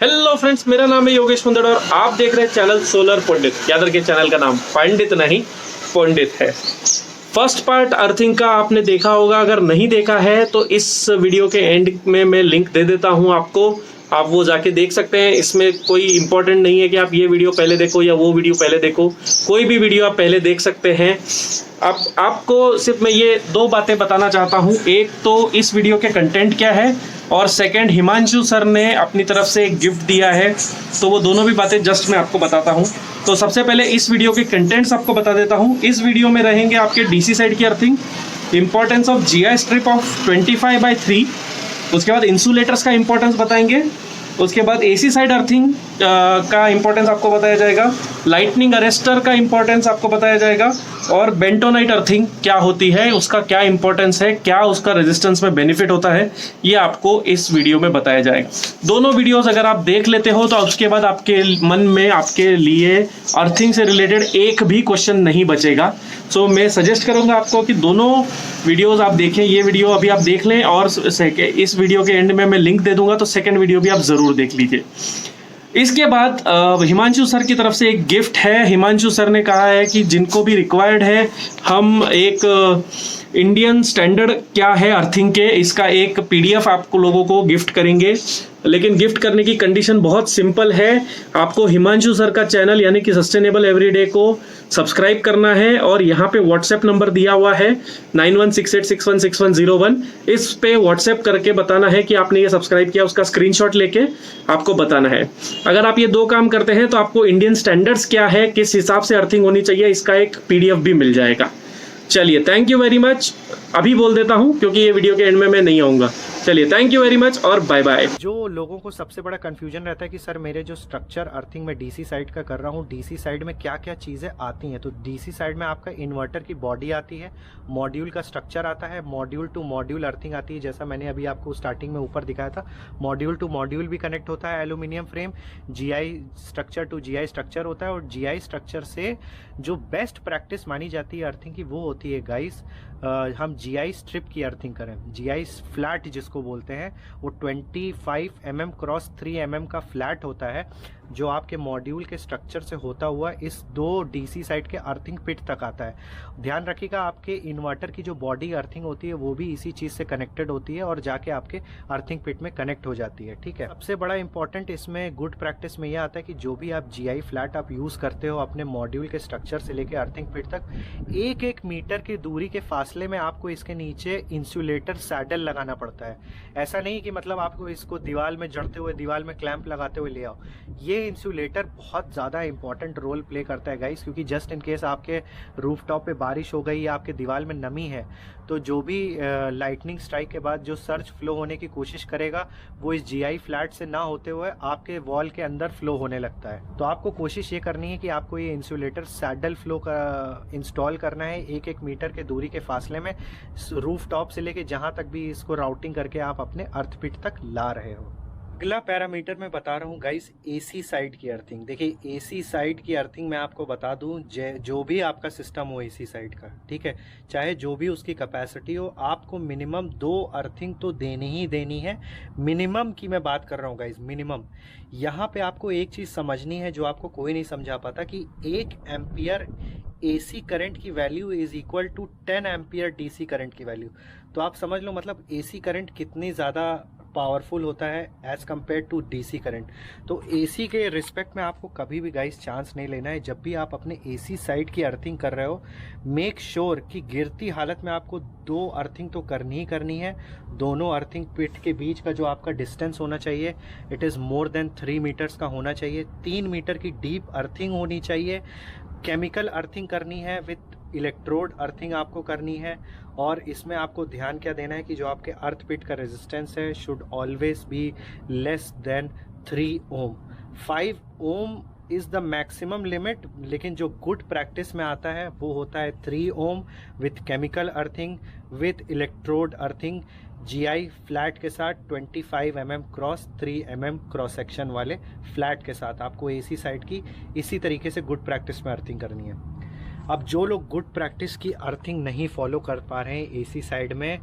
Hello friends, मेरा नाम है योगेश मुंदड़ और आप देख रहे हैं चैनल सोलर पंडित। याद रखिए, चैनल का नाम पंडित नहीं पंडित है। फर्स्ट पार्ट अर्थिंग का आपने देखा होगा, अगर नहीं देखा है तो इस वीडियो के एंड में मैं लिंक दे देता हूं आपको, आप वो जाके देख सकते हैं। इसमें कोई इंपॉर्टेंट नहीं है कि आप ये वीडियो पहले देखो या वो वीडियो पहले देखो, कोई भी वीडियो आप पहले देख सकते हैं। आपको सिर्फ मैं ये दो बातें बताना चाहता हूँ, एक तो इस वीडियो के कंटेंट क्या है और सेकंड हिमांशु सर ने अपनी तरफ से एक गिफ्ट दिया है, तो वो दोनों भी बातें जस्ट मैं आपको बताता हूँ। तो सबसे पहले इस वीडियो के कंटेंट्स आपको बता देता हूँ। इस वीडियो में रहेंगे आपके डीसी साइड की earthing, importance of GI strip of 25/3, उसके बाद इंसुलेटर्स का इंपॉर्टेंस बताएंगे, उसके बाद एसी साइड अर्थिंग का इंपॉर्टेंस आपको बताया जाएगा, लाइटनिंग अरेस्टर का इंपॉर्टेंस आपको बताया जाएगा, और बेंटोनाइट अर्थिंग क्या होती है, उसका क्या इंपॉर्टेंस है, क्या उसका रेजिस्टेंस में बेनिफिट होता है, ये आपको इस वीडियो में बताया जाएगा। दोनों वीडियोस अगर आप देख लेते हो तो उसके बाद आपके मन में आपके लिए अर्थिंग से रिलेटेड एक भी क्वेश्चन नहीं बचेगा। सो मैं सजेस्ट करूंगा आपको कि दोनों वीडियोस आप देखें। ये वीडियो अभी आप देख लें और इस वीडियो के एंड में मैं लिंक दे दूंगा, तो सेकंड वीडियो भी आप जरूर देख लीजिए। इसके बाद हिमांशु सर की तरफ से एक गिफ्ट है। हिमांशु सर ने कहा है कि जिनको भी रिक्वायर्ड है, हम एक इंडियन स्टैंडर्ड क्या है अर्थिंग के, इसका एक पीडीएफ आपको लोगों को गिफ्ट करेंगे। लेकिन गिफ्ट करने की कंडीशन बहुत सिंपल है, आपको हिमांशु सर का चैनल यानी कि सस्टेनेबल एवरीडे को सब्सक्राइब करना है, और यहाँ पे व्हाट्सएप नंबर दिया हुआ है 9168616101। इस पे व्हाट्सएप करके बताना है कि आपने ये सब्सक्राइब किया, उसका स्क्रीनशॉट लेके आपको बताना है। अगर आप ये दो काम करते हैं तो आपको इंडियन स्टैंडर्ड्स क्या है, किस हिसाब से अर्थिंग होनी चाहिए, इसका एक पीडीएफ भी मिल जाएगा। चलिए, थैंक यू वेरी मच। अभी बोल देता हूं क्योंकि ये वीडियो के एंड में मैं नहीं आऊंगा। चलिए, थैंक यू वेरी मच और बाय बाय। जो लोगों को सबसे बड़ा कंफ्यूजन रहता है कि सर मेरे जो स्ट्रक्चर अर्थिंग में डीसी साइड का कर रहा हूँ, डीसी साइड में क्या क्या चीज़ें आती हैं। तो डीसी साइड में आपका इन्वर्टर की बॉडी आती है, मॉड्यूल का स्ट्रक्चर आता है, मॉड्यूल टू मॉड्यूल अर्थिंग आती है, जैसा मैंने अभी आपको स्टार्टिंग में ऊपर दिखाया था। मॉड्यूल टू मॉड्यूल भी कनेक्ट होता है aluminium frame, GI structure to GI structure होता है, और जीआई स्ट्रक्चर से जो बेस्ट प्रैक्टिस मानी जाती है अर्थिंग की वो होती है गाइस, हम जीआई स्ट्रिप की अर्थिंग करें। जीआई फ्लैट जिसको बोलते हैं, वो 25 mm क्रॉस 3 mm का फ्लैट होता है, जो आपके मॉड्यूल के स्ट्रक्चर से होता हुआ इस दो डीसी साइड के अर्थिंग पिट तक आता है। ध्यान रखिएगा, आपके इन्वर्टर की जो बॉडी अर्थिंग होती है वो भी इसी चीज़ से कनेक्टेड होती है और जाके आपके अर्थिंग पिट में कनेक्ट हो जाती है। ठीक है, सबसे बड़ा इंपॉर्टेंट इसमें गुड प्रैक्टिस में यह आता है कि जो भी आप जीआई फ्लैट आप यूज़ करते हो अपने मॉड्यूल के स्ट्रक्चर से लेकर अर्थिंग पिट तक, 1-1 मीटर की दूरी के फासले में आपको इसके नीचे इंसुलेटर सैडल लगाना पड़ता है। ऐसा नहीं कि मतलब आपको इसको दीवार में जड़ते हुए, दीवार में क्लैंप लगाते हुए ले आओ। ये इंसुलेटर बहुत ज़्यादा इंपॉर्टेंट रोल प्ले करता है गाइस, क्योंकि जस्ट इन केस आपके रूफटॉप पे बारिश हो गई या आपके दीवार में नमी है, तो जो भी लाइटनिंग स्ट्राइक के बाद जो सर्ज फ्लो होने की कोशिश करेगा वो इस जीआई फ्लैट से ना होते हुए आपके वॉल के अंदर फ्लो होने लगता है। तो आपको कोशिश ये करनी है कि आपको ये इंसुलेटर सैडल फ्लो का इंस्टॉल करना है 1-1 मीटर के दूरी के फासले में, रूफ टॉप से लेके जहाँ तक भी इसको राउटिंग करके आप अपने अर्थ पिट तक ला रहे हो। अगला पैरामीटर मैं बता रहा हूँ गाइस, एसी साइड की अर्थिंग। देखिए, एसी साइड की अर्थिंग मैं आपको बता दूँ, जो भी आपका सिस्टम हो एसी साइड का, ठीक है, चाहे जो भी उसकी कैपेसिटी हो, आपको मिनिमम 2 अर्थिंग तो देनी ही देनी है। मिनिमम की मैं बात कर रहा हूँ गाइस, मिनिमम। यहाँ पे आपको एक चीज़ समझनी है जो आपको कोई नहीं समझा पाता, कि 1 एम्पियर एसी करंट की value is equal to 10 ampere DC current की वैल्यू। तो आप समझ लो मतलब एसी करंट कितनी ज़्यादा पावरफुल होता है as compare to DC current. तो एसी के रिस्पेक्ट में आपको कभी भी गाइस चांस नहीं लेना है। जब भी आप अपने एसी साइड की अर्थिंग कर रहे हो, मेक श्योर कि गिरती हालत में आपको 2 अर्थिंग तो करनी ही करनी है। दोनों अर्थिंग पिट के बीच का जो आपका डिस्टेंस होना चाहिए, it is more than 3 metres का होना चाहिए। 3 मीटर की डीप अर्थिंग होनी चाहिए। केमिकल अर्थिंग करनी है, विथ इलेक्ट्रोड अर्थिंग आपको करनी है। और इसमें आपको ध्यान क्या देना है कि जो आपके अर्थ पिट का रेजिस्टेंस है should always be less than 3 ohm. 5 ohm is the maximum limit, लेकिन जो गुड प्रैक्टिस में आता है वो होता है 3 ohm with chemical earthing, with electrode earthing, GI flat के साथ 25 mm cross 3 mm cross section वाले फ्लैट के साथ आपको एसी साइड की इसी तरीके से गुड प्रैक्टिस में अर्थिंग करनी है। अब जो लोग गुड प्रैक्टिस की अर्थिंग नहीं फॉलो कर पा रहे हैं एसी साइड में,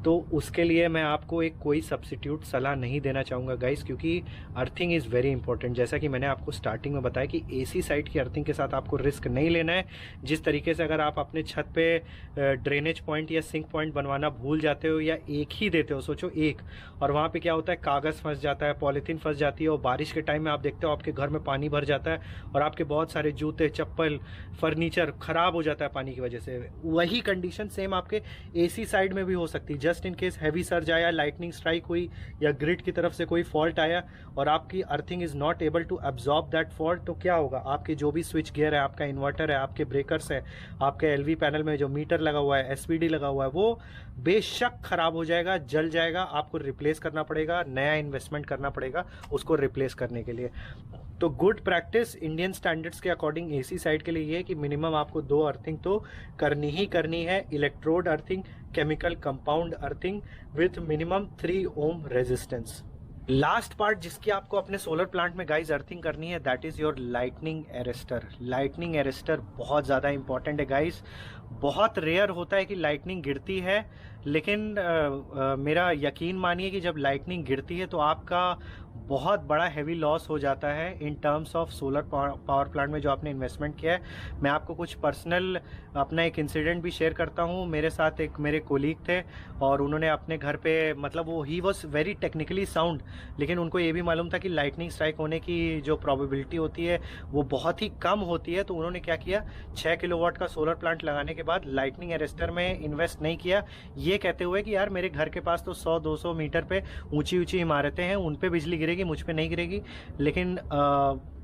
तो उसके लिए मैं आपको एक कोई सब्सिट्यूट सलाह नहीं देना चाहूँगा गाइस, क्योंकि अर्थिंग इज़ वेरी इंपॉर्टेंट। जैसा कि मैंने आपको स्टार्टिंग में बताया कि एसी साइड की अर्थिंग के साथ आपको रिस्क नहीं लेना है। जिस तरीके से अगर आप अपने छत पे ड्रेनेज पॉइंट या सिंक पॉइंट बनवाना भूल जाते हो या एक ही देते हो, सोचो एक, और वहाँ पे क्या होता है, कागज़ फंस जाता है, पॉलीथीन फंस जाती है, और बारिश के टाइम में आप देखते हो आपके घर में पानी भर जाता है और आपके बहुत सारे जूते, चप्पल, फर्नीचर खराब हो जाता है पानी की वजह से। वही कंडीशन सेम आपके एसी साइड में भी हो सकती है। Just in case heavy surge आया, लाइटनिंग स्ट्राइक हुई या ग्रिड की तरफ से कोई फॉल्ट आया और आपकी earthing is not able to absorb that fault, तो क्या होगा, आपके जो भी स्विच गियर है, आपका इन्वर्टर है, आपके ब्रेकर्स है, आपके एलवी पैनल में जो मीटर लगा हुआ है, एसपीडी लगा हुआ है, वो बेशक खराब हो जाएगा, जल जाएगा, आपको रिप्लेस करना पड़ेगा, नया इन्वेस्टमेंट करना पड़ेगा उसको रिप्लेस करने के लिए। तो गुड प्रैक्टिस इंडियन स्टैंडर्ड्स के अकॉर्डिंग एसी साइड के लिए ये है कि मिनिमम आपको 2 अर्थिंग तो करनी ही करनी है। Electrode earthing, chemical compound earthing with minimum 3 ohm resistance. Last part जिसकी आपको अपने सोलर प्लांट में गाइस अर्थिंग करनी है, that is your lightning arrester. Lightning arrester बहुत ज़्यादा इंपॉर्टेंट है गाइस। बहुत रेयर होता है कि लाइटनिंग गिरती है, लेकिन मेरा यकीन मानिए कि जब लाइटनिंग गिरती है तो आपका बहुत बड़ा हैवी लॉस हो जाता है in terms of solar power plant में जो आपने इन्वेस्टमेंट किया है। मैं आपको कुछ पर्सनल अपना एक इंसिडेंट भी शेयर करता हूँ। मेरे साथ एक मेरे कोलीग थे और उन्होंने अपने घर पे, मतलब वो he was very technically sound, लेकिन उनको ये भी मालूम था कि लाइटनिंग स्ट्राइक होने की जो प्रोबेबिलिटी होती है वो बहुत ही कम होती है। तो उन्होंने क्या किया, 6 किलोवाट का सोलर प्लांट लगाने के बाद लाइटनिंग अरेस्टर में इन्वेस्ट नहीं किया, ये कहते हुए कि यार मेरे घर के पास तो 100-200 मीटर पे ऊंची ऊंची इमारतें हैं, उन पे बिजली गिरेगी, मुझ पे नहीं गिरेगी। लेकिन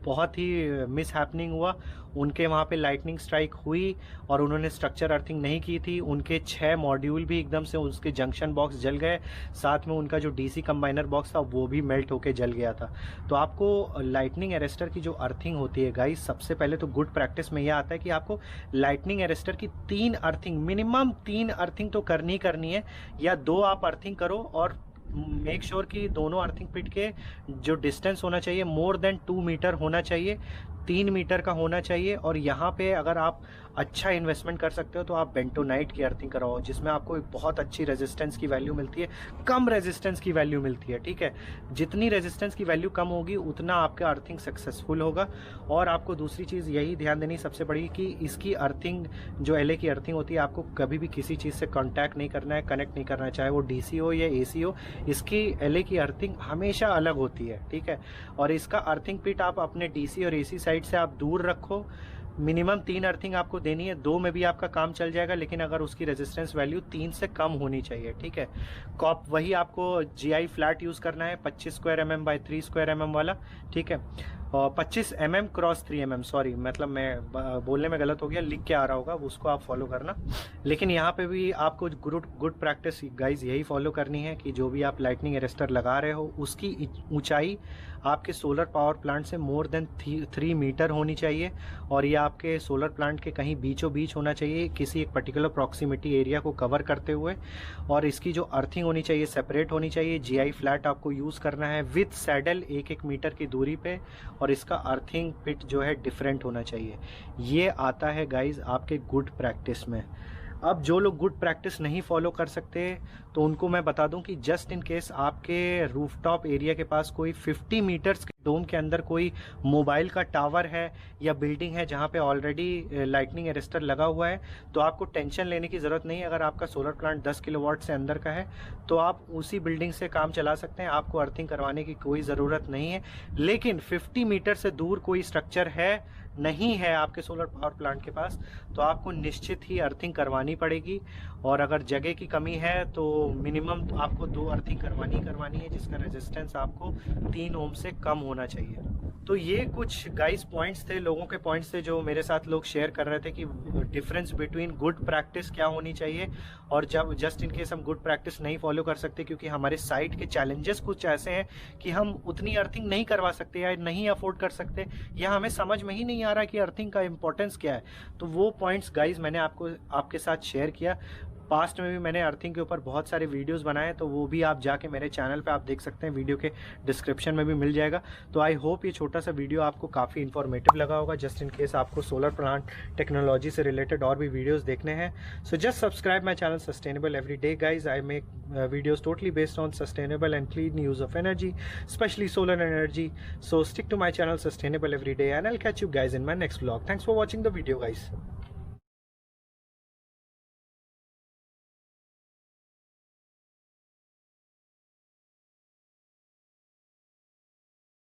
बहुत ही मिस हैपनिंग हुआ, उनके वहाँ पे लाइटनिंग स्ट्राइक हुई और उन्होंने स्ट्रक्चर अर्थिंग नहीं की थी। उनके 6 मॉड्यूल भी एकदम से उसके जंक्शन बॉक्स जल गए, साथ में उनका जो डीसी कंबाइनर बॉक्स था वो भी मेल्ट होके जल गया था। तो आपको लाइटनिंग अरेस्टर की जो अर्थिंग होती है गाइस, सबसे पहले तो गुड प्रैक्टिस में यह आता है कि आपको लाइटनिंग अरेस्टर की 3 अर्थिंग, मिनिमम 3 अर्थिंग तो करनी है, या 2 आप अर्थिंग करो और मेक श्योर कि दोनों अर्थिंग पिट के जो डिस्टेंस होना चाहिए मोर देन 2 मीटर होना चाहिए, 3 मीटर का होना चाहिए। और यहाँ पे अगर आप अच्छा इन्वेस्टमेंट कर सकते हो तो आप बेंटोनाइट की अर्थिंग कराओ, जिसमें आपको एक बहुत अच्छी रेजिस्टेंस की वैल्यू मिलती है, कम रेजिस्टेंस की वैल्यू मिलती है। ठीक है, जितनी रेजिस्टेंस की वैल्यू कम होगी उतना आपका अर्थिंग सक्सेसफुल होगा। और आपको दूसरी चीज़ यही ध्यान देनी सबसे बड़ी कि इसकी अर्थिंग, जो एलए की अर्थिंग होती है, आपको कभी भी किसी चीज़ से कॉन्टैक्ट नहीं करना है, कनेक्ट नहीं करना है, चाहे वो डीसी हो या एसी हो। इसकी एलए की अर्थिंग हमेशा अलग होती है। ठीक है, और इसका अर्थिंग पिट आप अपने डीसी और एसी साइड से आप दूर रखो। मिनिमम 3 अर्थिंग आपको देनी है, 2 में भी आपका काम चल जाएगा, लेकिन अगर उसकी रेजिस्टेंस वैल्यू 3 से कम होनी चाहिए। ठीक है, कॉप वही आपको जीआई फ्लैट यूज करना है, 25 square mm by 3 square mm वाला। ठीक है, और 25 mm क्रॉस 3 mm, सॉरी मतलब मैं बोलने में गलत हो गया, लिख के आ रहा होगा, उसको आप फॉलो करना। लेकिन यहाँ पे भी आपको गुड प्रैक्टिस गाइज यही फॉलो करनी है कि जो भी आप लाइटनिंग अरेस्टर लगा रहे हो उसकी ऊंचाई आपके सोलर पावर प्लांट से मोर देन 3 मीटर होनी चाहिए, और ये आपके सोलर प्लांट के कहीं बीचों बीच होना चाहिए, किसी एक पर्टिकुलर प्रॉक्सिमिटी एरिया को कवर करते हुए। और इसकी जो अर्थिंग होनी चाहिए सेपरेट होनी चाहिए। जीआई फ्लैट आपको यूज़ करना है विथ सैडल 1-1 मीटर की दूरी पे, और इसका अर्थिंग पिट जो है डिफरेंट होना चाहिए। ये आता है गाइज आपके गुड प्रैक्टिस में। अब जो लोग गुड प्रैक्टिस नहीं फॉलो कर सकते तो उनको मैं बता दूं कि जस्ट इन केस आपके रूफटॉप एरिया के पास कोई 50 मीटर्स के डोम के अंदर कोई मोबाइल का टावर है या बिल्डिंग है जहां पे ऑलरेडी लाइटनिंग अरेस्टर लगा हुआ है, तो आपको टेंशन लेने की ज़रूरत नहीं है। अगर आपका सोलर प्लांट 10 किलोवाट से अंदर का है तो आप उसी बिल्डिंग से काम चला सकते हैं, आपको अर्थिंग करवाने की कोई ज़रूरत नहीं है। लेकिन 50 मीटर से दूर कोई स्ट्रक्चर है नहीं है आपके सोलर पावर प्लांट के पास, तो आपको निश्चित ही अर्थिंग करवानी पड़ेगी। और अगर जगह की कमी है तो मिनिमम तो आपको 2 अर्थिंग करवानी है, जिसका रेजिस्टेंस आपको 3 ओम से कम होना चाहिए। तो ये कुछ गाइस पॉइंट्स थे, लोगों के पॉइंट्स थे जो मेरे साथ लोग शेयर कर रहे थे कि डिफरेंस बिटवीन गुड प्रैक्टिस क्या होनी चाहिए और जब जस्ट इन केस हम गुड प्रैक्टिस नहीं फॉलो कर सकते क्योंकि हमारे साइट के चैलेंजेस कुछ ऐसे हैं कि हम उतनी अर्थिंग नहीं करवा सकते या नहीं अफोर्ड कर सकते, या हमें समझ में ही नहीं आ रहा कि अर्थिंग का इंपॉर्टेंस क्या है। तो वो पॉइंट्स गाइज मैंने आपके साथ शेयर किया। पास्ट में भी मैंने अर्थिंग के ऊपर बहुत सारे वीडियोस बनाए हैं, तो वो भी आप जाके मेरे चैनल पे आप देख सकते हैं, वीडियो के डिस्क्रिप्शन में भी मिल जाएगा। तो आई होप ये छोटा सा वीडियो आपको काफ़ी इन्फॉर्मेटिव लगा होगा, जस्ट इन केस आपको सोलर प्लांट टेक्नोलॉजी से रिलेटेड और भी वीडियोस देखने हैं। So just subscribe my channel sustainable every day guys. I make videos totally based on sustainable and clean use of energy, especially solar energy. So stick to my channel Sustainable Every Day, and I'll catch you guys in my next vlog. Thanks for watching the video, guys.